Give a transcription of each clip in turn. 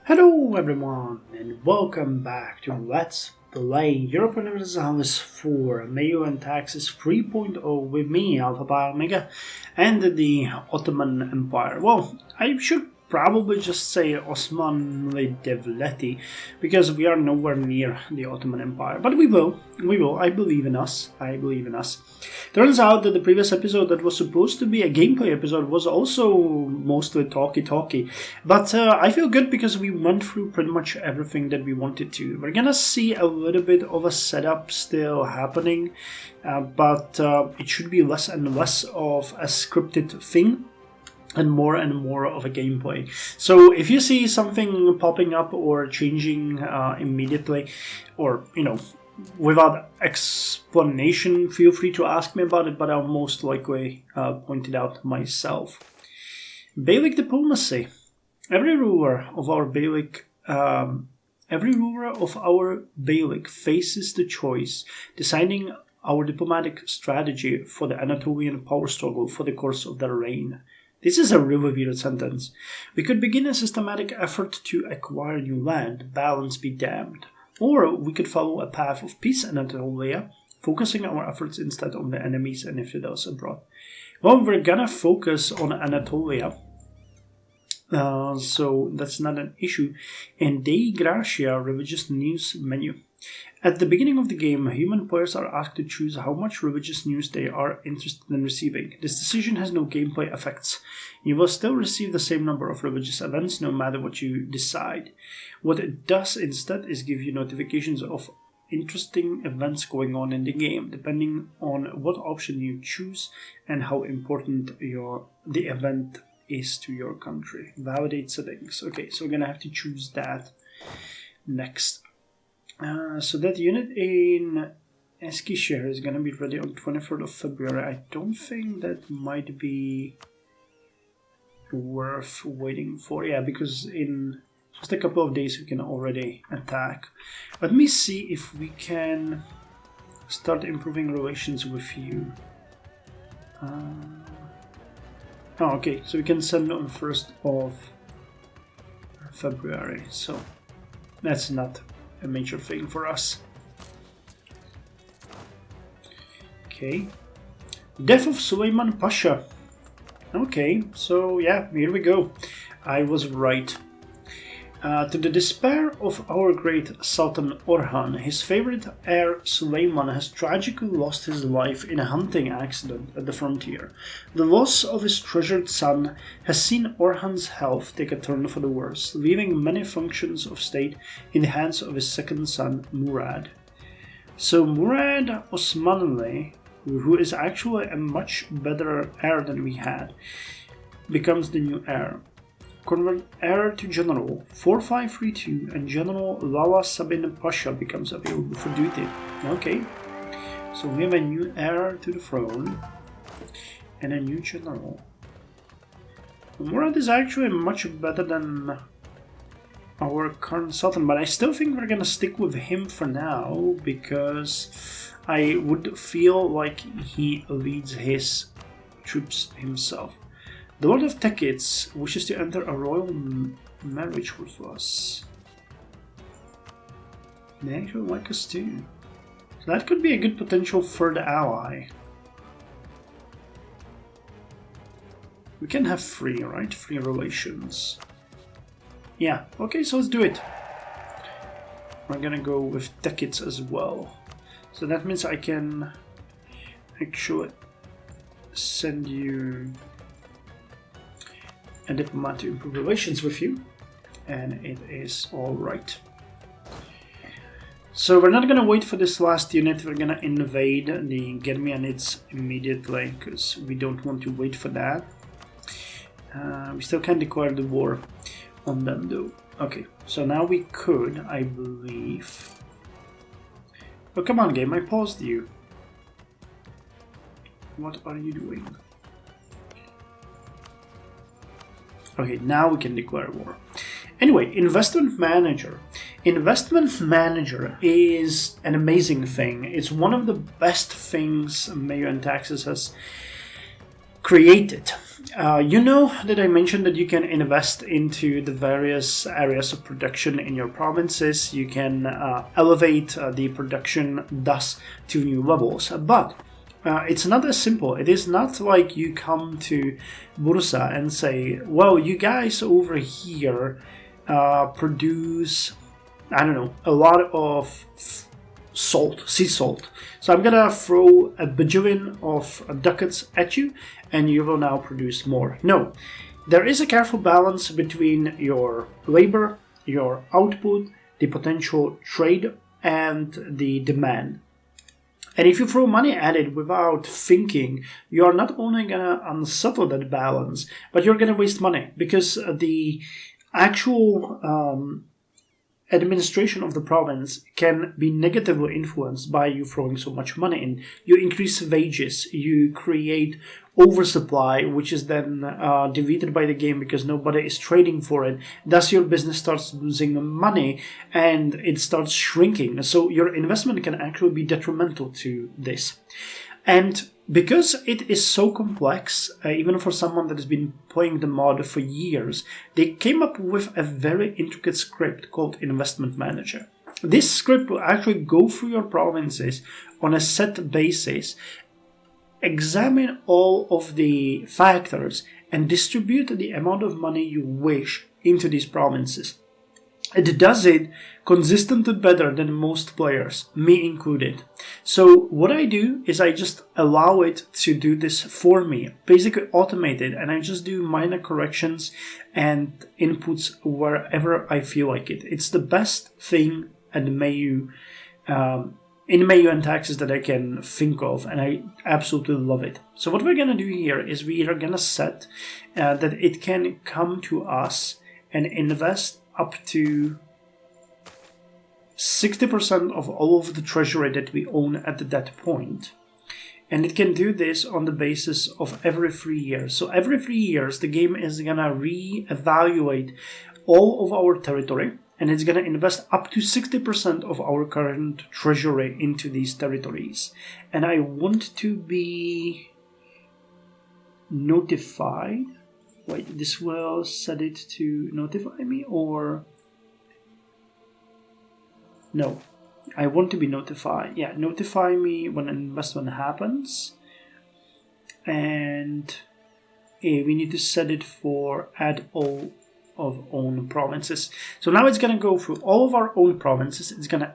Hello everyone and welcome back to Let's Play Europa Universalis for MEIOU and Taxes 3.0 with me, Alpha Pi Omega, and the Ottoman Empire. Well, I should probably just say Osmanli Devleti, because we are nowhere near the Ottoman Empire. But we will. I believe in us. Turns out that the previous episode that was supposed to be a gameplay episode was also mostly talky. But I feel good because we went through pretty much everything that we wanted to. We're gonna see a little bit of a setup still happening, but it should be less and less of a scripted thing and more of a gameplay. So if you see something popping up or changing immediately, or without explanation, feel free to ask me about it, but I'll most likely point it out myself. Beylik diplomacy. Every ruler of our Beylik faces the choice deciding our diplomatic strategy for the Anatolian power struggle for the course of their reign. This is a really weird sentence. We could begin a systematic effort to acquire new land, balance be damned. Or we could follow a path of peace in Anatolia, focusing our efforts instead on the enemies and infidels abroad. Well, we're gonna focus on Anatolia, so that's not an issue. And Gratia religious news menu. At the beginning of the game, human players are asked to choose how much religious news they are interested in receiving. This decision has no gameplay effects. You will still receive the same number of religious events no matter what you decide. What it does instead is give you notifications of interesting events going on in the game, depending on what option you choose and how important the event is to your country. Validate settings. Okay, so we're gonna have to choose that next. So that unit in Eskişehir is going to be ready on 23rd of February. I don't think that might be worth waiting for. Yeah, because in just a couple of days we can already attack. Let me see if we can start improving relations with you. Okay, so we can send on 1st of February. So that's not a major thing for us. Okay. Death of Suleiman Pasha. Okay, so yeah, here we go. I was right. To the despair of our great Sultan Orhan, his favorite heir Suleiman has tragically lost his life in a hunting accident at the frontier. The loss of his treasured son has seen Orhan's health take a turn for the worse, leaving many functions of state in the hands of his second son Murad. So Murad Osmanli, who is actually a much better heir than we had, becomes the new heir. Convert heir to General 4532 and General Lala Sabin Pasha becomes available for duty. Okay, so we have a new heir to the throne and a new general. Murad is actually much better than our current Sultan, but I still think we're gonna stick with him for now because I would feel like he leads his troops himself. The Lord of Tekits wishes to enter a royal marriage with us. They actually like us too. So that could be a good potential third ally. We can have free, right? Free relations. Yeah, okay, so let's do it. We're gonna go with Tekits as well. So that means I can actually send you a diplomat to improve relations with you, and it is alright. So we're not gonna wait for this last unit, we're gonna invade the Germanids immediately, because we don't want to wait for that. We still can't declare the war on them though. Okay, so now we could, I believe... Oh, come on game, I paused you. What are you doing? Okay, now we can declare war. Anyway, Investment Manager. Investment Manager is an amazing thing. It's one of the best things MEIOU and Taxes has created. You know that I mentioned that you can invest into the various areas of production in your provinces. You can elevate the production thus to new levels. But it's not as simple. It is not like you come to Bursa and say, well, you guys over here produce, I don't know, a lot of salt, sea salt. So I'm gonna throw a bajillion of ducats at you and you will now produce more. No, there is a careful balance between your labor, your output, the potential trade, and the demand. And if you throw money at it without thinking, you are not only gonna unsettle that balance, but you're gonna waste money, because the actual administration of the province can be negatively influenced by you throwing so much money in. You increase wages, you create oversupply, which is then deleted by the game because nobody is trading for it. Thus your business starts losing money and it starts shrinking. So your investment can actually be detrimental to this. And because it is so complex, even for someone that has been playing the mod for years, they came up with a very intricate script called Investment Manager. This script will actually go through your provinces on a set basis, examine all of the factors, and distribute the amount of money you wish into these provinces. It does it consistently better than most players, me included. So what I do is I just allow it to do this for me, basically automate it, and I just do minor corrections and inputs wherever I feel like it. It's the best thing at MEIOU, in MEIOU and Taxes that I can think of, and I absolutely love it. So what we're going to do here is we are going to set that it can come to us and invest up to 60% of all of the treasury that we own at that point. And it can do this on the basis of every 3 years. So every 3 years, the game is going to re-evaluate all of our territory, and it's going to invest up to 60% of our current treasury into these territories. And I want to be notified. Wait, this will set it to notify me, or no, I want to be notified. Yeah, notify me when an investment happens, and we need to set it for add all of own provinces. So now it's going to go through all of our own provinces. It's going to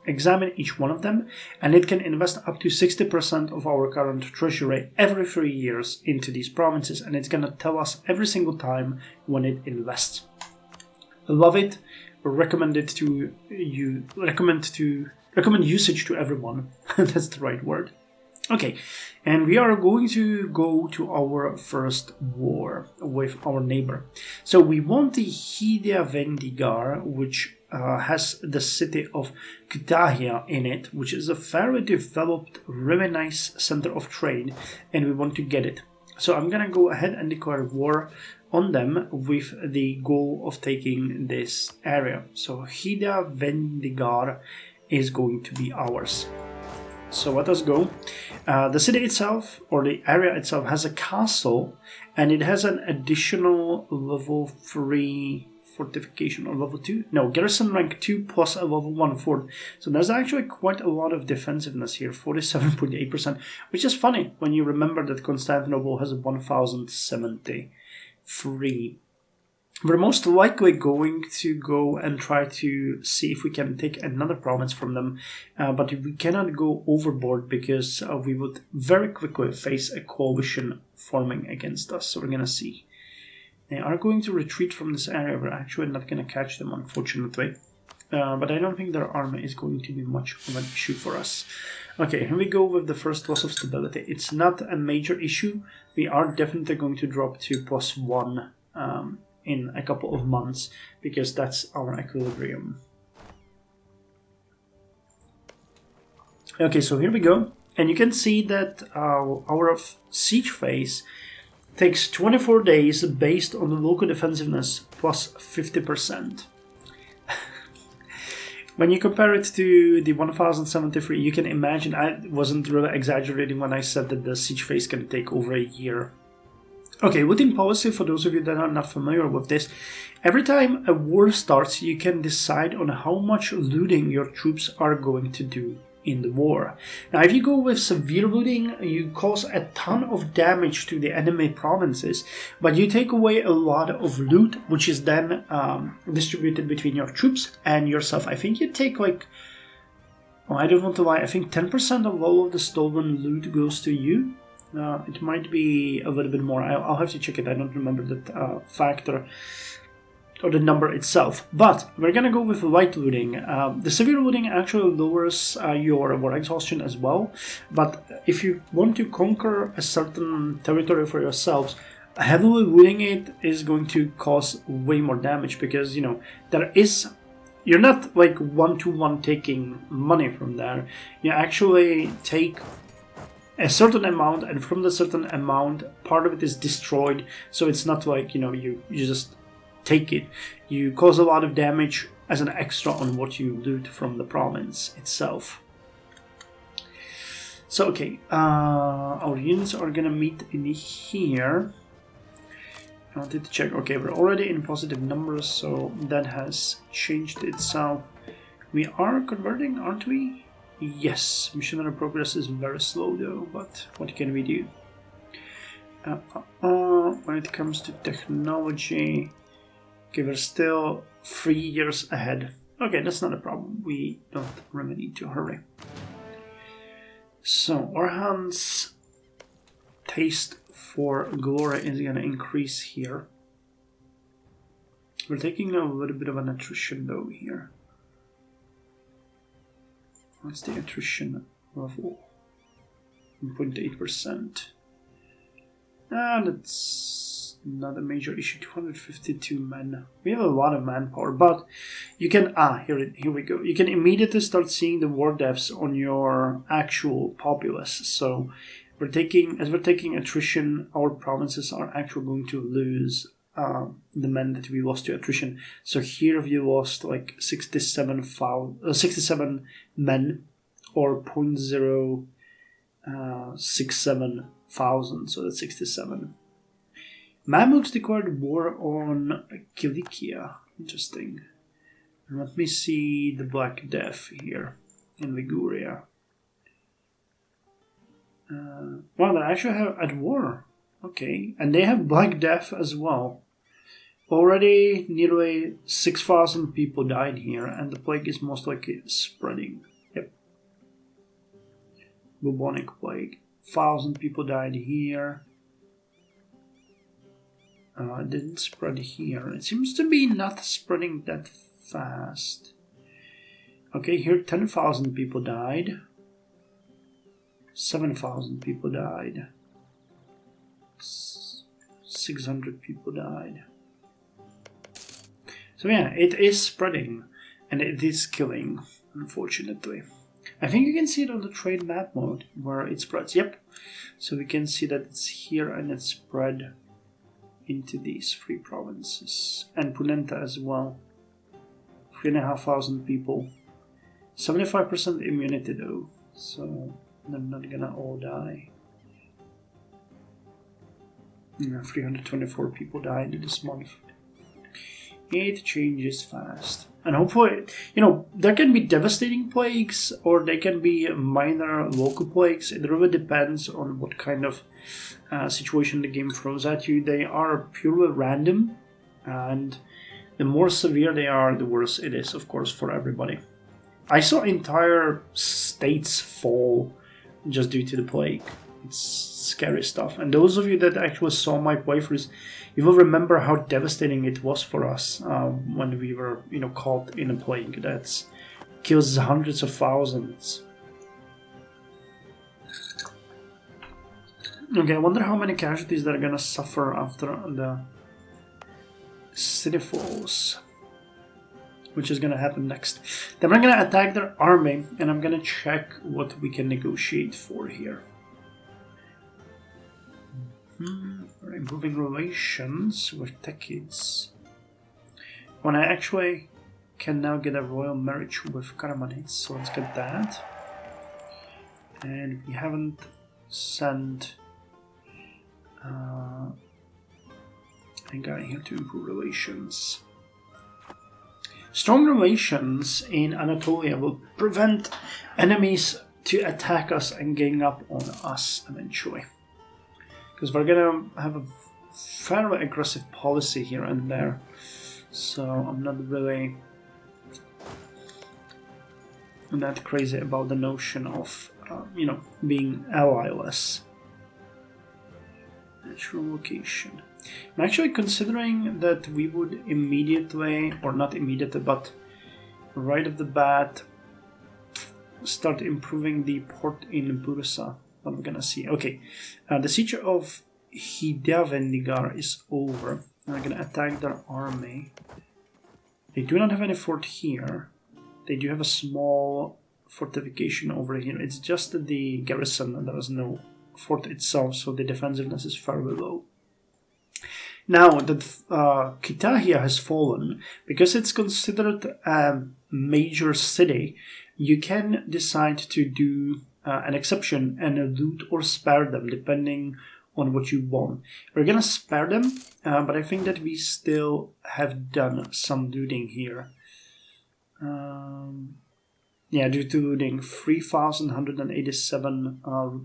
examine each one of them, and it can invest up to 60% of our current treasury every 3 years into these provinces, and it's going to tell us every single time when it invests. I love it. Recommend it to you. Recommend usage to everyone. That's the right word. Okay, and we are going to go to our first war with our neighbor. So we want the Vendigar, which has the city of Gratia in it, which is a fairly developed, really nice center of trade, and we want to get it. So I'm gonna go ahead and declare war on them with the goal of taking this area. So Vendigar is going to be ours. So let us go. The city itself, or the area itself, has a castle, and it has an additional level 3 fortification, or level 2? No, garrison rank 2 plus a level 1 fort. So there's actually quite a lot of defensiveness here, 47.8%, which is funny when you remember that Constantinople has 1073. We're most likely going to go and try to see if we can take another province from them, but we cannot go overboard because we would very quickly face a coalition forming against us. So we're going to see. They are going to retreat from this area. We're actually not going to catch them, unfortunately. But I don't think their army is going to be much of an issue for us. Okay, here we go with the first loss of stability. It's not a major issue. We are definitely going to drop to +1 in a couple of months, because that's our equilibrium. Okay, so here we go. And you can see that our siege phase takes 24 days based on the local defensiveness plus 50%. when you compare it to the 1073, you can imagine I wasn't really exaggerating when I said that the siege phase can take over a year. Okay, looting policy, for those of you that are not familiar with this, every time a war starts, you can decide on how much looting your troops are going to do in the war. Now, if you go with severe looting, you cause a ton of damage to the enemy provinces, but you take away a lot of loot, which is then distributed between your troops and yourself. I think you take like, well, I don't want to lie, I think 10% of all of the stolen loot goes to you. It might be a little bit more. I'll have to check it. I don't remember that factor or the number itself. But we're going to go with light looting. The severe looting actually lowers your war exhaustion as well. But if you want to conquer a certain territory for yourselves, heavily looting it is going to cause way more damage because, you know, you're not like one-to-one taking money from there. You actually take a certain amount, and from the certain amount, part of it is destroyed. So it's not like, you know, you just take it. You cause a lot of damage as an extra on what you loot from the province itself. So, okay, our units are gonna meet in here. I wanted to check. Okay, we're already in positive numbers, so that has changed itself. We are converting, aren't we? Yes, missionary progress is very slow though, but what can we do? When it comes to technology, okay, we're still 3 years ahead. Okay, that's not a problem. We don't really need to hurry. So, Orhan's taste for glory is going to increase here. We're taking a little bit of an attrition though here. What's the attrition level? 1.8%. That's not a major issue. 252 men. We have a lot of manpower, but you can here we go. You can immediately start seeing the war deaths on your actual populace. So we're taking attrition, our provinces are actually going to lose the men that we lost to attrition. So here we lost like 67 men, or 0.067 thousand, so that's 67. Mamluks declared war on Kilikia. Interesting. Let me see the Black Death here in Liguria. Wow, they actually have at war. Okay, and they have Black Death as well. Already nearly 6,000 people died here, and the plague is most likely spreading. Yep. Bubonic plague. 1,000 people died here. It didn't spread here. It seems to be not spreading that fast. Okay, here 10,000 people died. 7,000 people died. 600 people died. So yeah, it is spreading, and it is killing, unfortunately. I think you can see it on the trade map mode, where it spreads. Yep. So we can see that it's here, and it's spread into these 3 provinces. And Punenta as well. 3,500 people. 75% immunity though, so they're not gonna all die. 324 people died this month. It changes fast. And hopefully, you know, there can be devastating plagues or they can be minor local plagues. It really depends on what kind of situation the game throws at you. They are purely random, and the more severe they are, the worse it is, of course, for everybody. I saw entire states fall just due to the plague. It's scary stuff. And those of you that actually saw my playthroughs, you will remember how devastating it was for us when we were, you know, caught in a plague that kills hundreds of thousands. Okay, I wonder how many casualties they're gonna suffer after the city falls, which is gonna happen next. Then we're gonna attack their army, and I'm gonna check what we can negotiate for here. We're improving relations with Techids. When I actually can now get a royal marriage with Karaman, so let's get that. And we haven't sent a guy here to improve relations. Strong relations in Anatolia will prevent enemies to attack us and gang up on us eventually. Because we're gonna have a fairly aggressive policy here and there. So I'm not really that crazy about the notion of, being ally-less. Natural location. I'm actually considering that we would immediately, or not immediately, but right off the bat, start improving the port in Bursa. What we're gonna see. Okay, the siege of Hidavendigar is over. We're gonna attack their army. They do not have any fort here. They do have a small fortification over here. It's just the garrison. There is no fort itself, so the defensiveness is fairly low. Now that Kütahya has fallen, because it's considered a major city, you can decide to do an exception and loot or spare them, depending on what you want. We're gonna spare them, but I think that we still have done some looting here. Due to looting, 3,187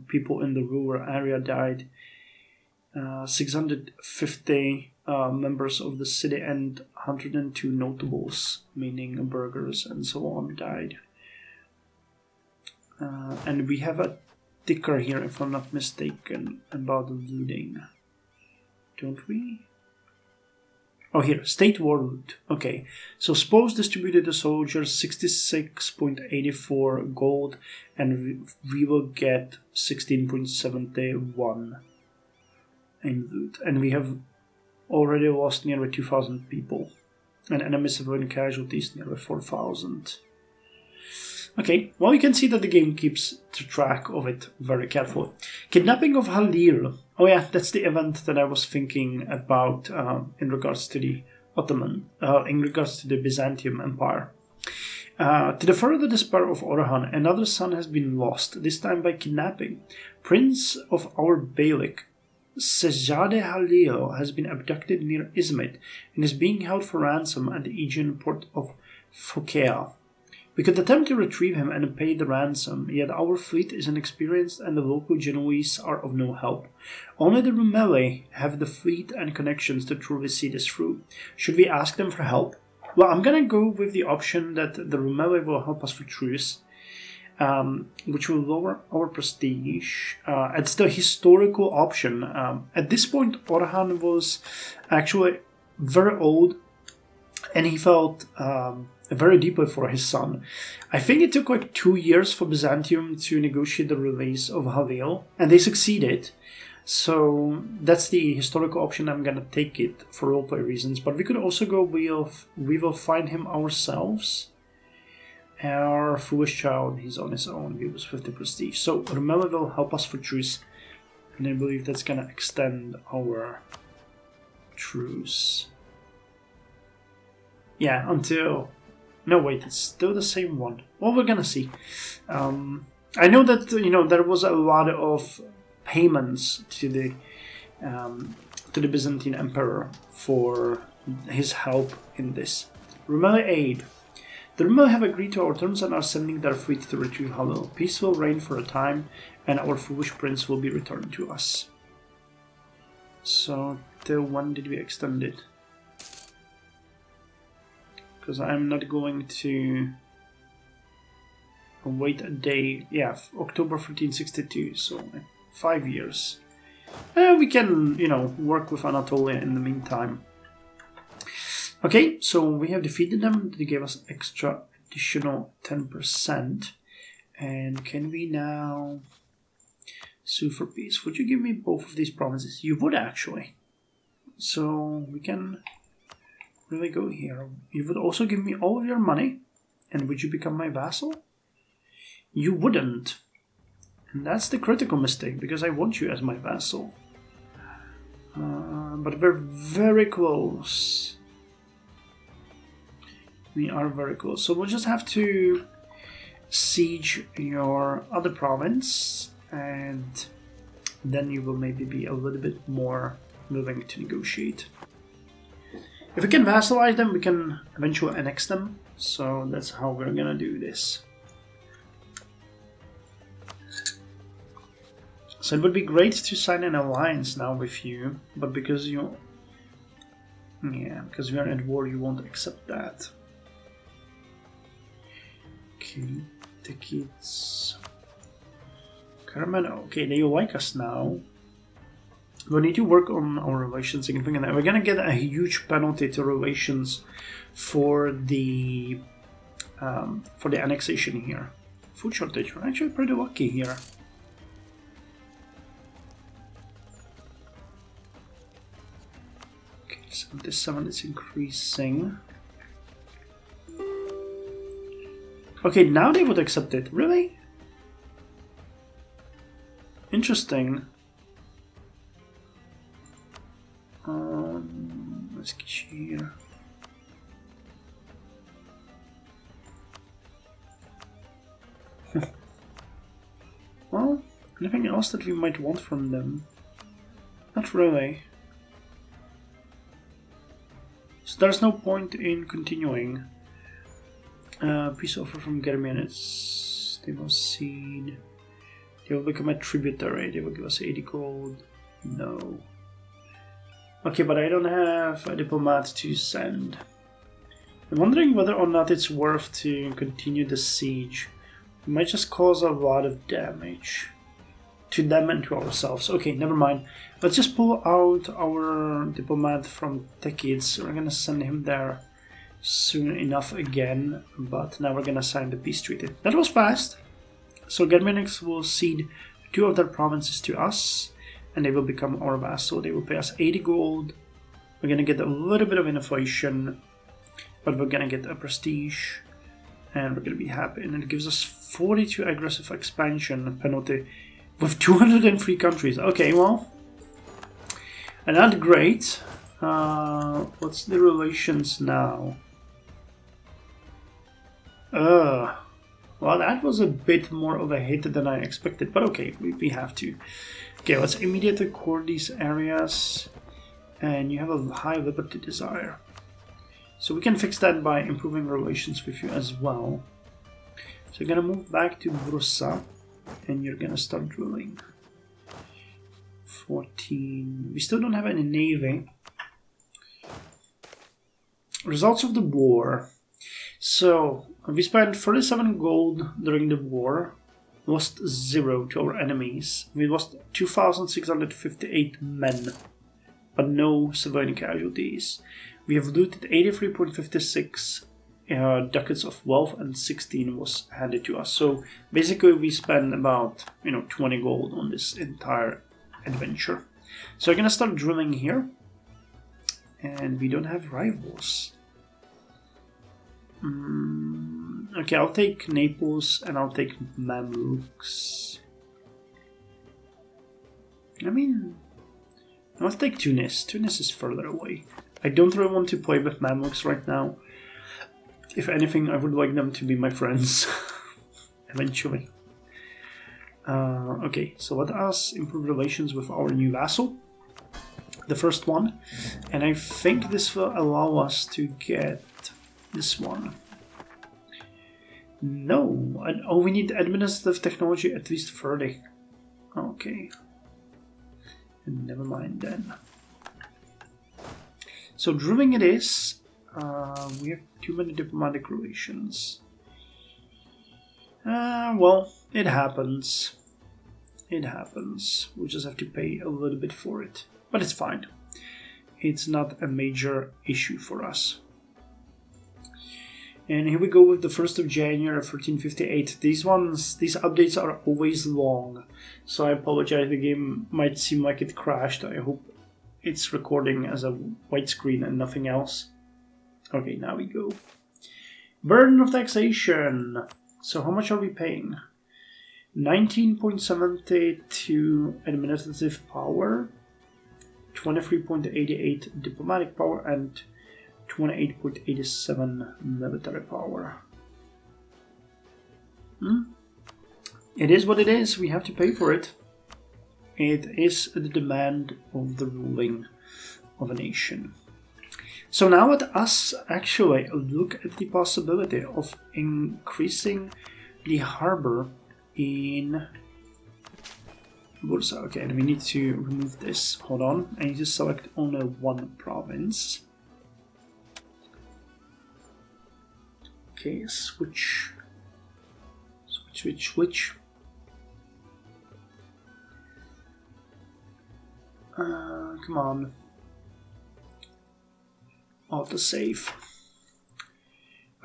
people in the rural area died. 650 members of the city and 102 notables, meaning burghers and so on, died. And we have a ticker here, if I'm not mistaken, about the looting. Don't we? Oh, here, state war loot. Okay, so spoils distributed to soldiers 66.84 gold, and we will get 16.71 in loot. And we have already lost nearly 2,000 people, and enemy civilian casualties nearly 4,000. Okay, well, you can see that the game keeps track of it very carefully. Kidnapping of Halil. Oh yeah, that's the event that I was thinking about in regards to the Ottoman, in regards to the Byzantium Empire. To the further despair of Orhan, another son has been lost, this time by kidnapping. Prince of our Beylik, Sejade Halil, has been abducted near Izmit and is being held for ransom at the Aegean port of Phocaea. We could attempt to retrieve him and pay the ransom, yet our fleet is inexperienced and the local Genoese are of no help. Only the Rumeli have the fleet and connections to truly see this through. Should we ask them for help? Well, I'm gonna go with the option that the Rumeli will help us for truce, which will lower our prestige. It's the historical option. At this point, Orhan was actually very old, and he felt very deeply for his son. I think it took like 2 years for Byzantium to negotiate the release of Halil, and they succeeded. So that's the historical option. I'm gonna take it for roleplay reasons, but we could also go we will find him ourselves. Our foolish child, he's on his own, he was 50 prestige. So Rumeli will help us for truce, and I believe that's gonna extend our truce. Yeah, until... No, wait, it's still the same one. Well, we're gonna see. I know that, there was a lot of payments to the Byzantine Emperor for his help in this. Rumeli aid. The Rumeli have agreed to our terms and are sending their fleet to retrieve Halil. Peace will reign for a time, and our foolish prince will be returned to us. So, till when did we extend it? Because I'm not going to wait a day. Yeah, October 1362, so 5 years. We can, work with Anatolia in the meantime. Okay, so we have defeated them. They gave us extra additional 10%. And can we now sue for peace? Would you give me both of these provinces? You would, actually. So we can... really go here. You would also give me all of your money, and would you become my vassal? You wouldn't. And that's the critical mistake, because I want you as my vassal. But we're very close. We are very close. So we'll just have to siege your other province, and then you will maybe be a little bit more willing to negotiate. If we can vassalize them, we can eventually annex them. So that's how we're gonna do this. So it would be great to sign an alliance now with you, but because we are at war, you won't accept that. Okay, tickets. Karaman, okay, they like us now. We need to work on our relations significantly. We're gonna get a huge penalty to relations for the annexation here. Food shortage. We're actually pretty lucky here. Okay, 77 is increasing. Okay, now they would accept it. Really? Interesting. Let's get here. Well, anything else that we might want from them? Not really. So there's no point in continuing. Peace offer from Germanians. They will cede. They will become a tributary. They will give us 80 gold. No. Okay, but I don't have a diplomat to send. I'm wondering whether or not it's worth to continue the siege. We might just cause a lot of damage to them and to ourselves. Okay, never mind. Let's just pull out our diplomat from Tekids. We're gonna send him there soon enough again, but now we're gonna sign the peace treaty. That was fast. So Germanics will cede 2 of their provinces to us, and they will become our vassal. They will pay us 80 gold. We're gonna get a little bit of inflation, but we're gonna get a prestige, and we're gonna be happy. And it gives us 42 aggressive expansion penalty with 203 countries. Okay, well, not great. What's the relations now? Well, that was a bit more of a hit than I expected, but okay, we have to. Okay, let's immediately core these areas, and you have a high liberty desire. So we can fix that by improving relations with you as well. So you're gonna move back to Brussa, and you're gonna start drilling. 14. We still don't have any navy. Results of the war. So we spent 37 gold during the war, lost 0 to our enemies. We lost 2,658 men, but no civilian casualties. We have looted 83.56 ducats of wealth, and 16 was handed to us. So basically we spent about 20 gold on this entire adventure. So I'm gonna start drilling here, and we don't have rivals. Okay, I'll take Naples and I'll take Mamluks. I mean, I'll take Tunis. Tunis is further away. I don't really want to play with Mamluks right now. If anything, I would like them to be my friends eventually. Okay, so let us improve relations with our new vassal. The first one. And I think this will allow us to get this one. No. Oh, we need administrative technology at least 30. Okay. Never mind then. So drilling it is. We have too many diplomatic relations. Well, it happens. It happens. We'll just have to pay a little bit for it. But it's fine. It's not a major issue for us. And here we go with the 1st of January 1358. These updates are always long. So I apologize, the game might seem like it crashed. I hope it's recording as a white screen and nothing else. Okay, now we go. Burden of taxation. So how much are we paying? 19.72 administrative power, 23.88 diplomatic power, and 28.87 military power. It is what it is. We have to pay for it. It is the demand of the ruling of a nation. So now let us actually look at the possibility of increasing the harbor in Bursa. Okay, and we need to remove this. Hold on. I need to select only one province. Okay, switch. Come on. Autosave.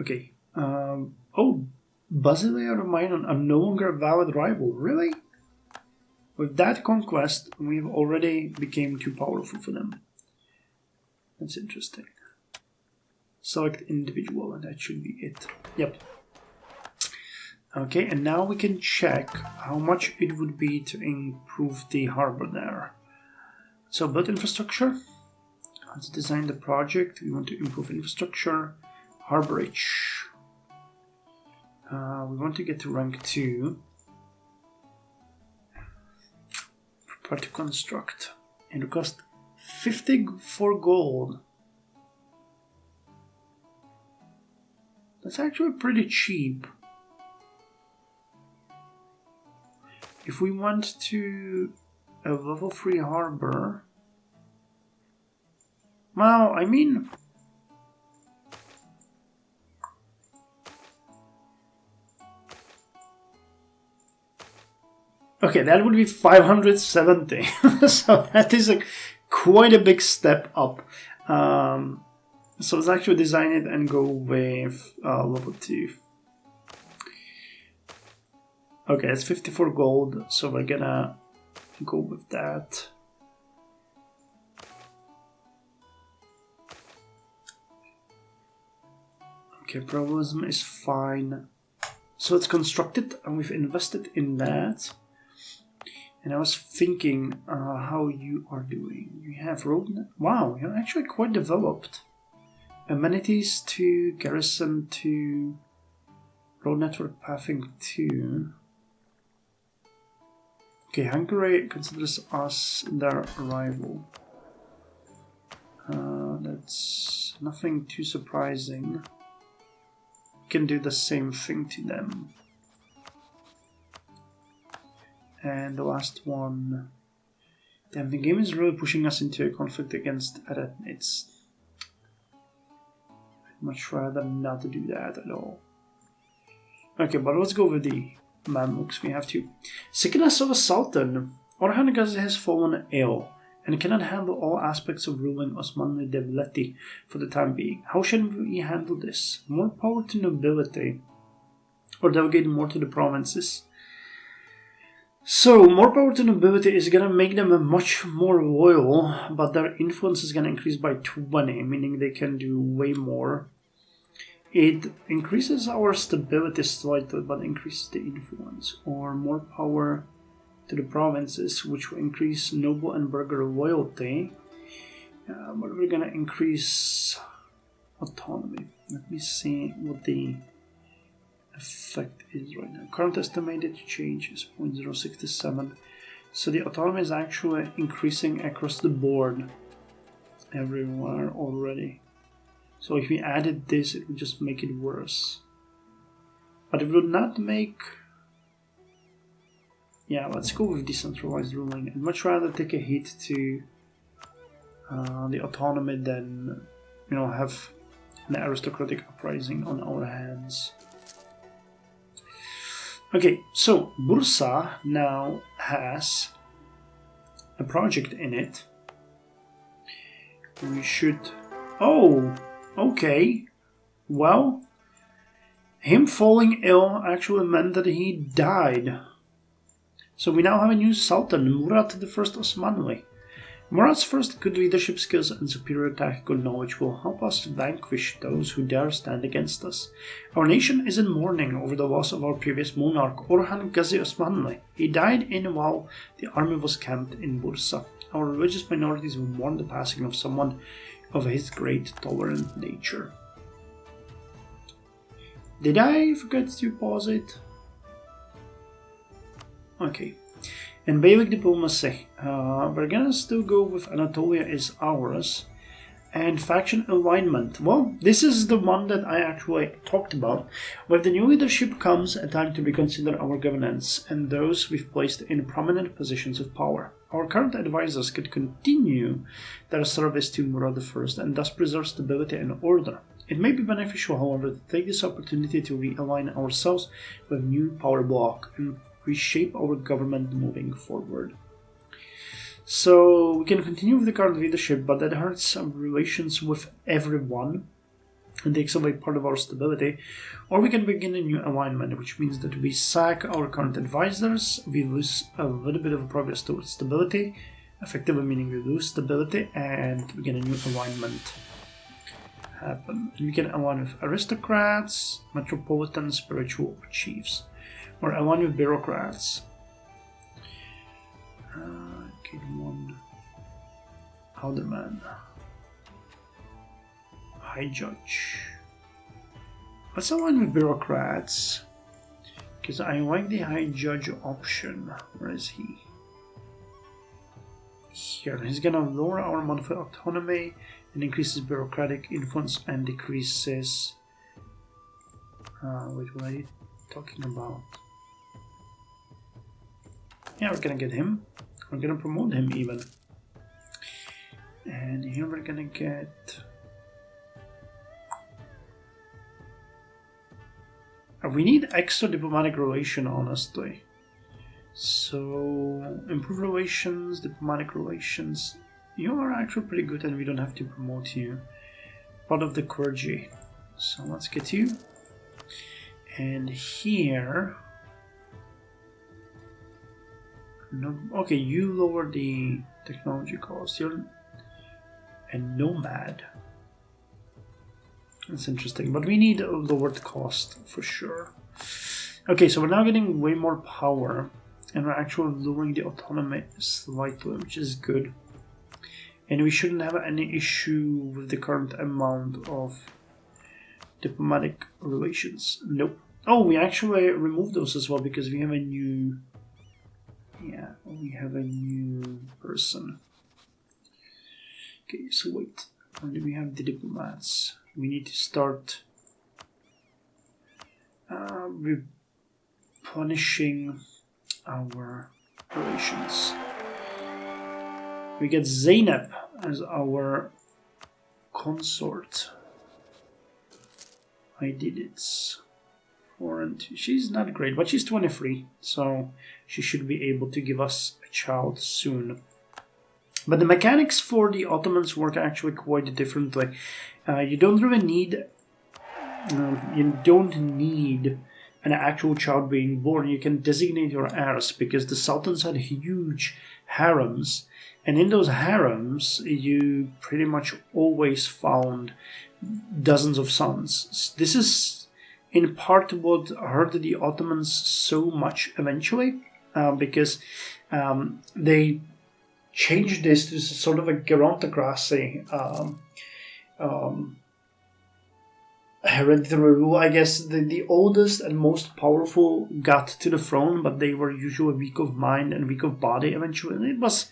Okay. Oh, Basileia and Minor are no longer a valid rival. Really? With that conquest, we've already became too powerful for them. That's interesting. Select individual, and that should be it. Yep. Okay, and now we can check how much it would be to improve the harbor there. So build infrastructure. Let's design the project. We want to improve infrastructure. Harborage. We want to get to rank 2. Prepare to construct. And it cost 54 gold. That's actually pretty cheap. If we want to a level 3 harbor, well, I mean, okay, that would be 570. So that is quite a big step up. So let's actually design it and go with level 2. Okay, it's 54 gold, so we're gonna go with that. Okay, probabilism is fine. So it's constructed and we've invested in that. And I was thinking how you are doing. You have road wow, you're actually quite developed. Amenities 2, garrison 2, road network pathing 2. Okay, Hungary considers us their rival. That's nothing too surprising. We can do the same thing to them. And the last one. Damn, the game is really pushing us into a conflict against Eretnitz. I'd much rather not do that at all. Okay, but let's go with the Mamluks. We have to. Sickness of a Sultan. Orhan Ghazi has fallen ill and cannot handle all aspects of ruling Osmanli Devleti for the time being. How should we handle this? More power to nobility, or delegate more to the provinces? So, more power to nobility is gonna make them much more loyal, but their influence is gonna increase by 20, meaning they can do way more. It increases our stability slightly, but increases the influence. Or more power to the provinces, which will increase noble and burgher loyalty. But we're gonna increase autonomy. Let me see what the effect is right now. Current estimated change is 0.067. So the autonomy is actually increasing across the board everywhere already. So if we added this, it would just make it worse. But it would not make... Yeah, let's go with decentralized ruling. I'd much rather take a hit to the autonomy than, have an aristocratic uprising on our hands. Okay, so Bursa now has a project in it. We should... Oh! Okay, well, him falling ill actually meant that he died. So we now have a new Sultan, Murad I Osmanli. Murad's first good leadership skills and superior tactical knowledge will help us to vanquish those who dare stand against us. Our nation is in mourning over the loss of our previous monarch, Orhan Ghazi Osmanli. He died while the army was camped in Bursa. Our religious minorities will mourn the passing of someone of his great tolerant nature. Did I forget to pause it? Okay. And basic diplomacy. We're gonna still go with Anatolia is ours. And faction alignment. Well, this is the one that I actually talked about. With the new leadership comes a time to reconsider our governance and those we've placed in prominent positions of power. Our current advisors could continue their service to Murad I and thus preserve stability and order. It may be beneficial, however, to take this opportunity to realign ourselves with a new power block and reshape our government moving forward. So we can continue with the current leadership, but that hurts our relations with everyone and takes away part of our stability. Or we can begin a new alignment, which means that we sack our current advisors, we lose a little bit of progress towards stability, effectively meaning we lose stability, and we get a new alignment happen. We can align with aristocrats, metropolitan, spiritual chiefs, or align with bureaucrats. One Alderman, High Judge. Let's align with bureaucrats, because I like the High Judge option. Where is he? Here. He's gonna lower our monetary autonomy and increases bureaucratic influence and decreases. Wait, what are you talking about? Yeah, we're gonna get him. We're gonna promote him even. And here we're gonna get... we need extra diplomatic relation, honestly. So, improve relations, diplomatic relations. You are actually pretty good and we don't have to promote you. Part of the clergy. So let's get you. And here... No, okay, you lower the technology cost. You're a nomad. That's interesting, but we need a lowered cost for sure. Okay, so we're now getting way more power, and we're actually lowering the autonomy slightly, which is good. And we shouldn't have any issue with the current amount of diplomatic relations. Nope. Oh, we actually removed those as well because we have a new... Yeah, we have a new person. Okay, so wait. Where do we have the diplomats? We need to start replenishing our relations. We get Zainab as our consort. I did it. She's not great, but she's 23, so she should be able to give us a child soon. But the mechanics for the Ottomans work actually quite differently. You don't really need... you don't need an actual child being born. You can designate your heirs, because the Sultans had huge harems, and in those harems you pretty much always found dozens of sons. This is in part what hurt the Ottomans so much eventually, because they changed this to sort of a gerontocracy, hereditary rule. I guess the oldest and most powerful got to the throne, but they were usually weak of mind and weak of body eventually. And it was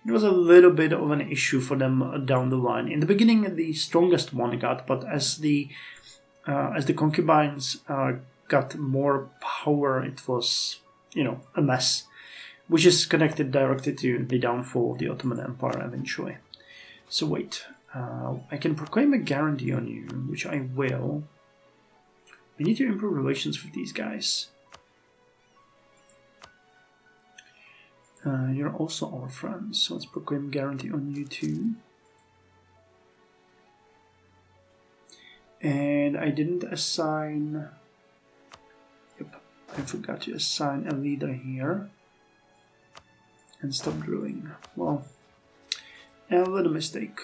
a little bit of an issue for them down the line. In the beginning, the strongest one got, but as the concubines got more power, it was, a mess, which is connected directly to the downfall of the Ottoman Empire eventually. So wait, I can proclaim a guarantee on you, which I will. We need to improve relations with these guys. You're also our friends, so let's proclaim guarantee on you too. And I didn't assign... Yep, I forgot to assign a leader here. And stop drilling. Well, a little mistake.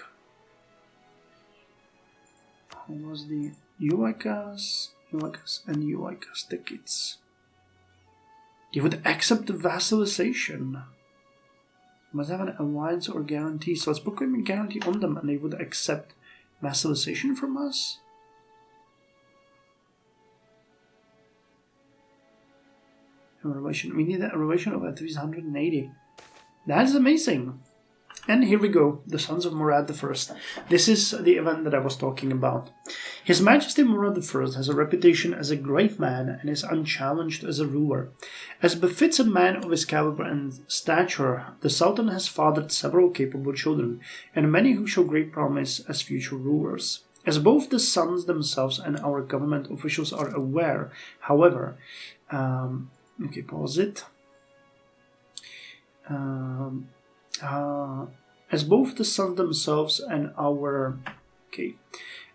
How was the EUIVs and EUIVs tickets? They would accept the vassalization. Must have an alliance or guarantee. So let's put a guarantee on them and they would accept vassalization from us. We need a relation of at least 180. That is amazing. And here we go, the Sons of Murad I. This is the event that I was talking about. His Majesty Murad I has a reputation as a great man and is unchallenged as a ruler. As befits a man of his caliber and stature, the Sultan has fathered several capable children, and many who show great promise as future rulers. As both the sons themselves and our government officials are aware, however, okay, pause it. As both the sons themselves and our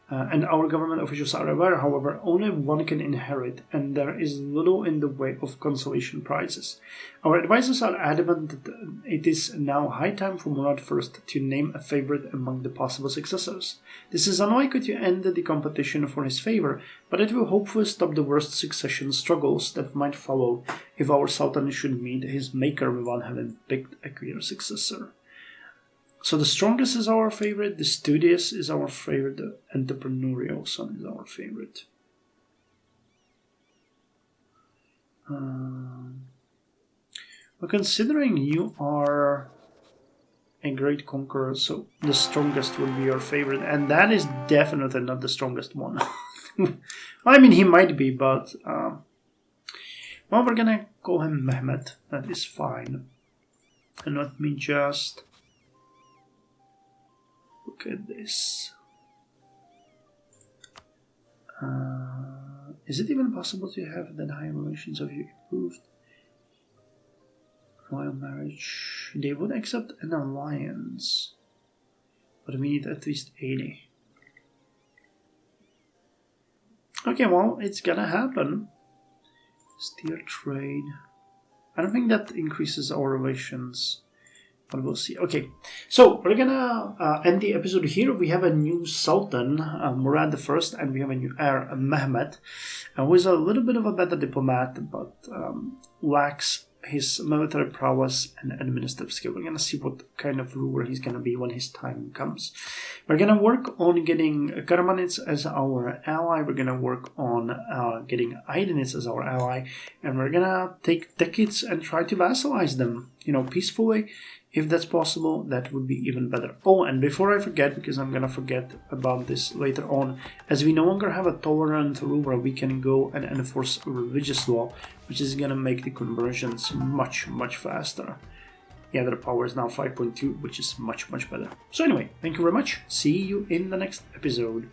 government officials are aware, however, only one can inherit, and there is little in the way of consolation prizes. Our advisors are adamant that it is now high time for Murad I to name a favorite among the possible successors. This is unlikely to end the competition for his favor, but it will hopefully stop the worst succession struggles that might follow if our Sultan should meet his maker without having picked a clear successor. So the strongest is our favorite, the studious is our favorite, the entrepreneurial son is our favorite. But considering you are a great conqueror, so the strongest would be your favorite, and that is definitely not the strongest one. I mean, he might be, but well, we're gonna call him Mehmet. That is fine. And let me just look at this. Is it even possible to have that high relations of you approved? Royal marriage. They would accept an alliance, but we need at least 80. Okay, well, it's gonna happen. Steer trade. I don't think that increases our relations, but we'll see. Okay, so we're gonna end the episode here. We have a new Sultan, Murad I, and we have a new heir, Mehmet, who is a little bit of a better diplomat, but lacks his military prowess and administrative skill. We're gonna see what kind of ruler he's gonna be when his time comes. We're gonna work on getting Karamanids as our ally. We're gonna work on getting Aydinids as our ally, and we're gonna take decades and try to vassalize them, peacefully. If that's possible, that would be even better. Oh, and before I forget, because I'm gonna forget about this later on, as we no longer have a tolerant ruler, we can go and enforce religious law, which is gonna make the conversions much, much faster. Yeah, their power is now 5.2, which is much, much better. So anyway, thank you very much. See you in the next episode.